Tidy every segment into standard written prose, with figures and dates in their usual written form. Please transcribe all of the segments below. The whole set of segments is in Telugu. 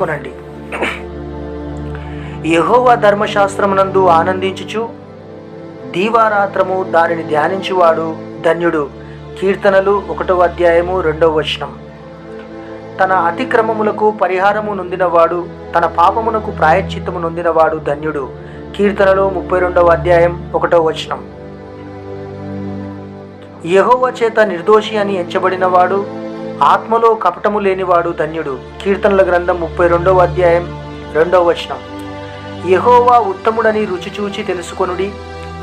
కొనండి. యెహోవా ధర్మశాస్త్రమునందు ఆనందించుచు దీవారాత్రము దానిని ధ్యానించువాడు ధన్యుడు. కీర్తనలు 1:2. తన అతిక్రమములకు పరిహారము నొందినవాడు, తన పాపమునకు ప్రాయశ్చిత్తము నొందినవాడు ధన్యుడు. కీర్తనలు 32:1. యెహోవా చేత నిర్దోషి అని ఎంచబడినవాడు, ఆత్మలో కపటము లేనివాడు ధన్యుడు. కీర్తనల గ్రంథం 32:2. యెహోవా ఉత్తముడని రుచి చూచి తెలుసుకొనుడి,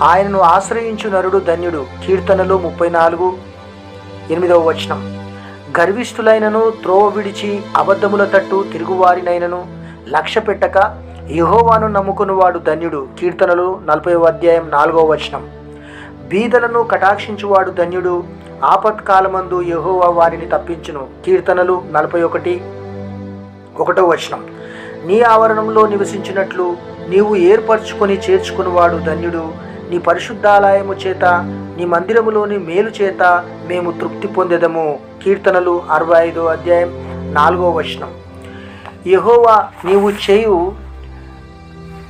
ఆయనను ఆశ్రయించు నరుడు ధన్యుడు. కీర్తనలు 34:8. గర్విష్ఠులైనను త్రోవ విడిచి అబద్ధముల తట్టు తిరుగువారినైనను లక్ష్య పెట్టక యెహోవాను నమ్ముకునివాడు ధన్యుడు. కీర్తనలు 40:4. బీదలను కటాక్షించువాడు ధన్యుడు, ఆపత్కాలమందు యెహోవా వారిని తప్పించును. కీర్తనలు 41:1. నీ ఆవరణంలో నివసించినట్లు నీవు ఏర్పరచుకొని చేర్చుకునివాడు ధన్యుడు. నీ పరిశుద్ధాలయము చేత, నీ మందిరములోని మేలు చేత మేము తృప్తి పొందెదము. కీర్తనలు 65:4.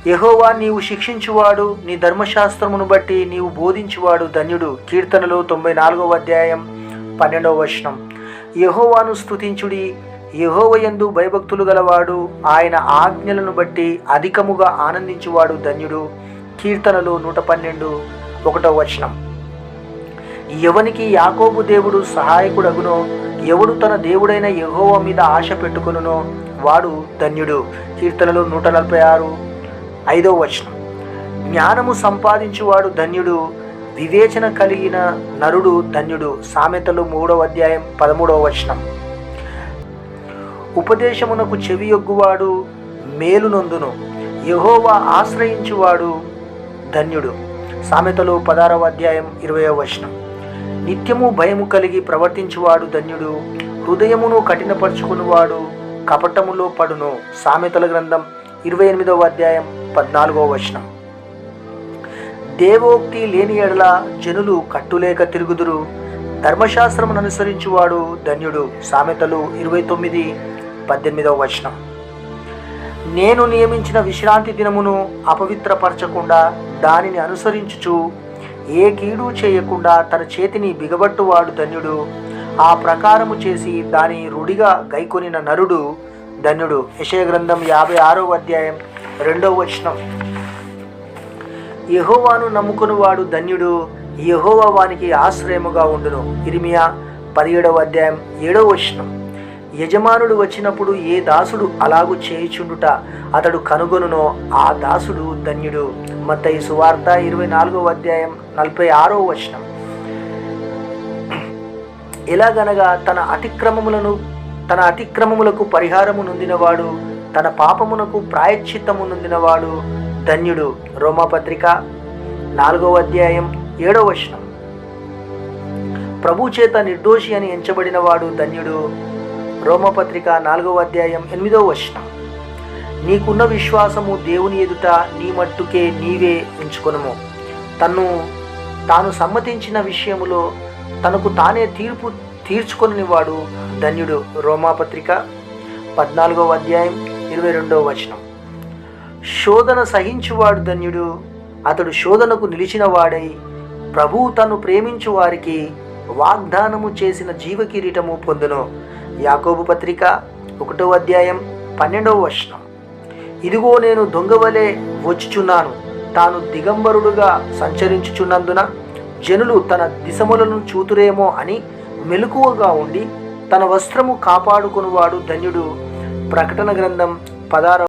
యెహోవా నీవు శిక్షించువాడు, నీ ధర్మశాస్త్రమును బట్టి నీవు బోధించువాడు ధన్యుడు. కీర్తనలు 94:12. యెహోవాను స్తుతించుడి, యెహోవాయందు భయభక్తులు గలవాడు ఆయన ఆజ్ఞలను బట్టి అధికముగా ఆనందించువాడు ధన్యుడు. కీర్తనలు 112:1. ఎవనికి యాకోబు దేవుడు సహాయకుడగునో, ఎవడు తన దేవుడైన యెహోవా మీద ఆశ పెట్టుకొనునో వాడు ధన్యుడు. కీర్తనలు 146:5. జ్ఞానము సంపాదించువాడు ధన్యుడు, వివేచన కలిగిన నరుడు ధన్యుడు. సామెతలు 3:13. ఉపదేశమునకు చెవియొగ్గువాడు మేలు నొందును, యెహోవా ఆశ్రయించువాడు ధన్యుడు. సామెతలు 16:20. నిత్యము భయము కలిగి ప్రవర్తించువాడు ధన్యుడు, హృదయమును కఠినపరుచుకునివాడు కపటములో పడును. సామెతల గ్రంథం 28:14. దేవోక్తి లేని ఎడల జనులు కట్టులేక తిరుగుదురు, ధర్మశాస్త్రమును అనుసరించువాడు ధన్యుడు. సామెతలు 29:18. నేను నియమించిన విశ్రాంతి దినమును అపవిత్రపరచకుండా దానిని అనుసరించుచు ఏ కీడు చేయకుండా తన చేతిని బిగబట్టువాడు ధన్యుడు. ఆ ప్రకారము చేసి దాని రూఢిగా గైకొనిన నరుడు ధన్యుడు. యెషయా గ్రంథం 56:2. యెహోవాను నమ్ముకునివాడు ధన్యుడు, యెహోవా వానికి ఆశ్రయముగా ఉండును. ఇర్మియా 17:7. యజమానుడు వచ్చినప్పుడు ఏ దాసుడు అలాగు చేయుచుండుట అతడు కనుగొనునో ఆ దాసుడు ధన్యుడు. మత్తయి సువార్త 24:46. ఎలాగనగా తన అతిక్రమములకు పరిహారము నొందినవాడు, తన పాపమునకు ప్రాయశ్చిత్తము నొందినవాడు ధన్యుడు. రోమాపత్రిక 4:7. ప్రభు చేత నిర్దోషి అని ఎంచబడినవాడు ధన్యుడు. రోమపత్రిక 4:8. నీకున్న విశ్వాసము దేవుని ఎదుట నీ మట్టుకే నీవే ఉంచుకొనుము. తాను సమ్మతించిన విషయములో తనకు తానే తీర్పు తీర్చుకొనివాడు ధన్యుడు. రోమాపత్రిక 14:22. శోధన సహించువాడు ధన్యుడు, అతడు శోధనకు నిలిచిన వాడై ప్రభువు తను ప్రేమించు వారికి వాగ్దానము చేసిన జీవకిరీటము పొందును. యాకోబు పత్రిక 1:12. ఇదిగో నేను దొంగవలే వచ్చుచున్నాను, తాను దిగంబరుడుగా సంచరించుచున్నందున జనులు తన దిశములను చూతురేమో అని మెలకువగా ఉండి తన వస్త్రము కాపాడుకొనువాడు ధన్యుడు. ప్రకటన గ్రంథం 16.